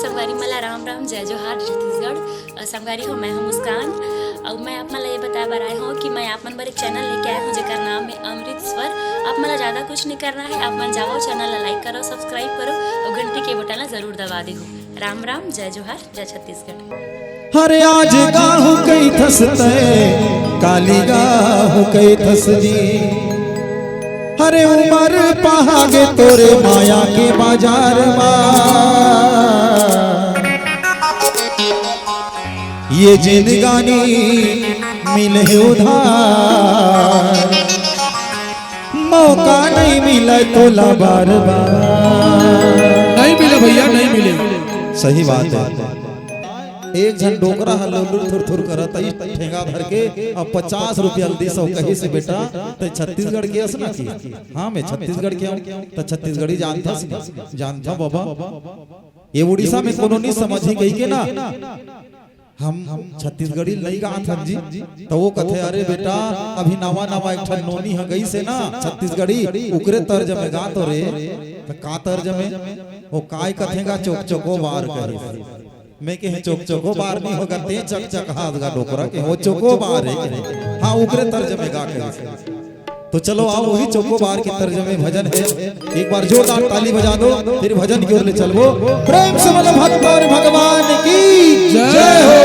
संगवारी मला राम राम जय जोहार छत्तीसगढ़। संगवारी हो मैं हूँ मुस्कान और मैं आप मला ये बताया बर आए हूँ कि मैं आप मन बर एक चैनल लेके आया हूँ जेकर नाम है अमृत स्वर। आप मला ज़्यादा कुछ नहीं करना है, आप मन जाओ चैनल ला लाइक करो, सब्सक्राइब करो और घंटी के बटन ला जरूर दबा दे हो। राम राम जय जोहार जय छत्तीसगढ़। हरे आज गाहु कई थसते काली गाहु कई थसदी, हरे उमर पहागे तोरे माया के बाजार ये जिंदगानी मिले उधार, मौका नहीं मिले तो ला बार बार नहीं मिले भैया, नहीं मिले। सही बात है। एक जन डोकरा हल्लुर थुर थुर करता ही ठेंगा भर के अब 50 रुपया दी सौ कहीं से बेटा तो छत्तीसगढ़ के असना की। हाँ मैं छत्तीसगढ़ के हूँ तो छत्तीसगढ़ी जानता बाबा। ये उड़ीसा में कोनो नहीं समझी गई के ना हम छत्तीसगढ़ी नहीं गात हन जी, तो वो कथे अरे बेटा अभी नवा नवा एक ठन नोनी ह गई से ना छत्तीसगढ़ी उकरे तर्जमे गात रे। तो का तर्जमे वो काय कथेगा चौक चौको बार करे, मैं कहे चौक चौको बार नहीं होगा ते चक चक हाथ गा डोकरा के वो चौको बार है। हाँ उकरे तर्जमे गा के। तो चलो आओ वही चौको बार के तर्जमे भजन है, एक बार जोरदार ताली बजा दो फिर भजन की ओर ले चलो। प्रेम से बोलो भक्त और भगवान की जय हो।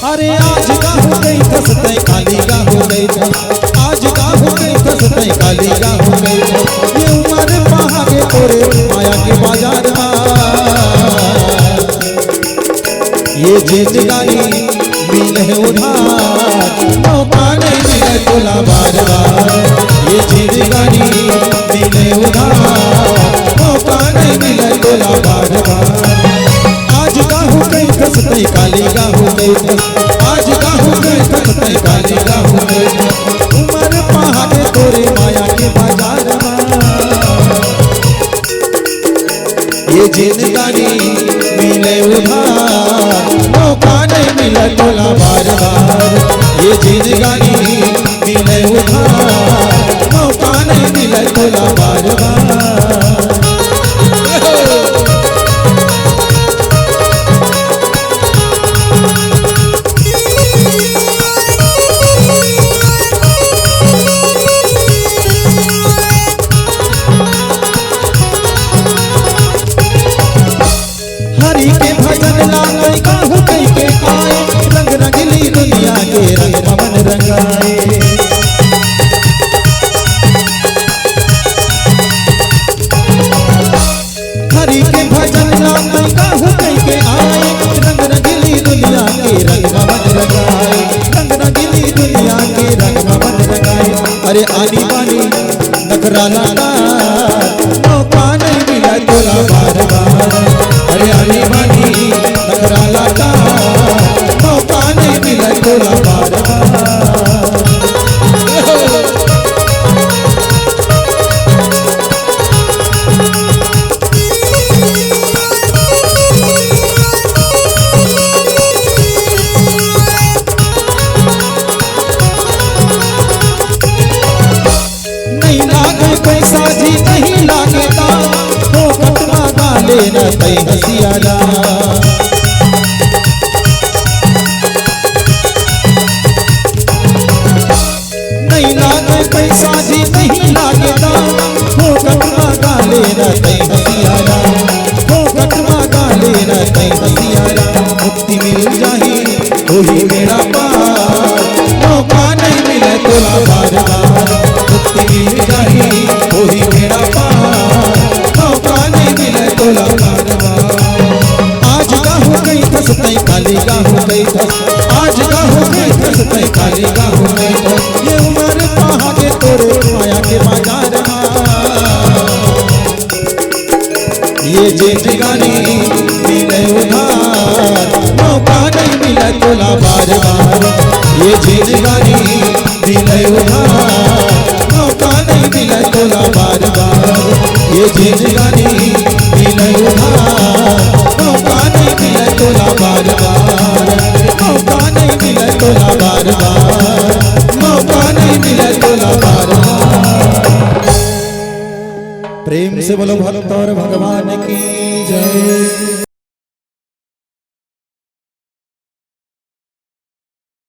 अरे आज का हो गई थसते काली का हो गई था, आज का हो गई थसते काली का हो गई था, ये उमर पहागे तोरे माया के बाजार ये जिंदगानी मिले उधार, मौका नहीं मिले तोला बार बार। ये जिंदगानी मिले उधार, मौका नहीं मिले तोला बार बार। आज का हो गई थसते काली का हो गई था, आज का हो गई थसते काली का हो गई था, उमर पहागे तोरे माया के बाजार ये जिंदगानी मिले उधार, मौका नहीं मिला तोला बार बार। ये जिंदगानी मिले उधार, मौका नहीं मिला तोला बार बार। हरि के भजन लाए गाहु कई के आए, रंग रंगली दुनिया के रंग पवन रंगाए। हरि के भजन लाए गाहु कई के आए, रंग रंगली दुनिया के रंग पवन रंगाए, रंग रंगली दुनिया के रंग पवन रंगाए। अरे आनी बानी नखरा लाना मौका नहीं मिला तोला बार बार। अरे आनी बानी नखरा लाना मौका नहीं मिला तोला बार बार। नहीं लागे पैसा जी नहीं लागे दाम, हो कटवा गाले न तई हसियाला। नहीं लागे पैसा जी नहीं लागे दाम, हो कटवा गाले न तई हसियाला, हो कटवा गाले न तई हसियाला। मुक्ति मिल जाही वही मेरा पार, मौका नहीं मिले तोला बार बार। मुक्ति मिल जाही वही मेरा पार, मौका नहीं मिले तोला बार बार। आज का हो गई थसते काली का हो गई था, आज का हो गई थसते काली का हो गई था, ये उमर पहागे तोरे माया के बाजार ये जिंदगानी मिले उधार, मौका नहीं मिले मिले तोला बार बार, ये जिंदगानी मिले उधार, मौका नहीं मिले तोला बार बार, ये जिंदगानी मिले उधार, मौका नहीं मिले तोला बार बार, मौका नहीं मिले तोला बार बार, मौका नहीं मिले तोला बार बार। प्रेम से बोलो भक्त और भगवान की जय।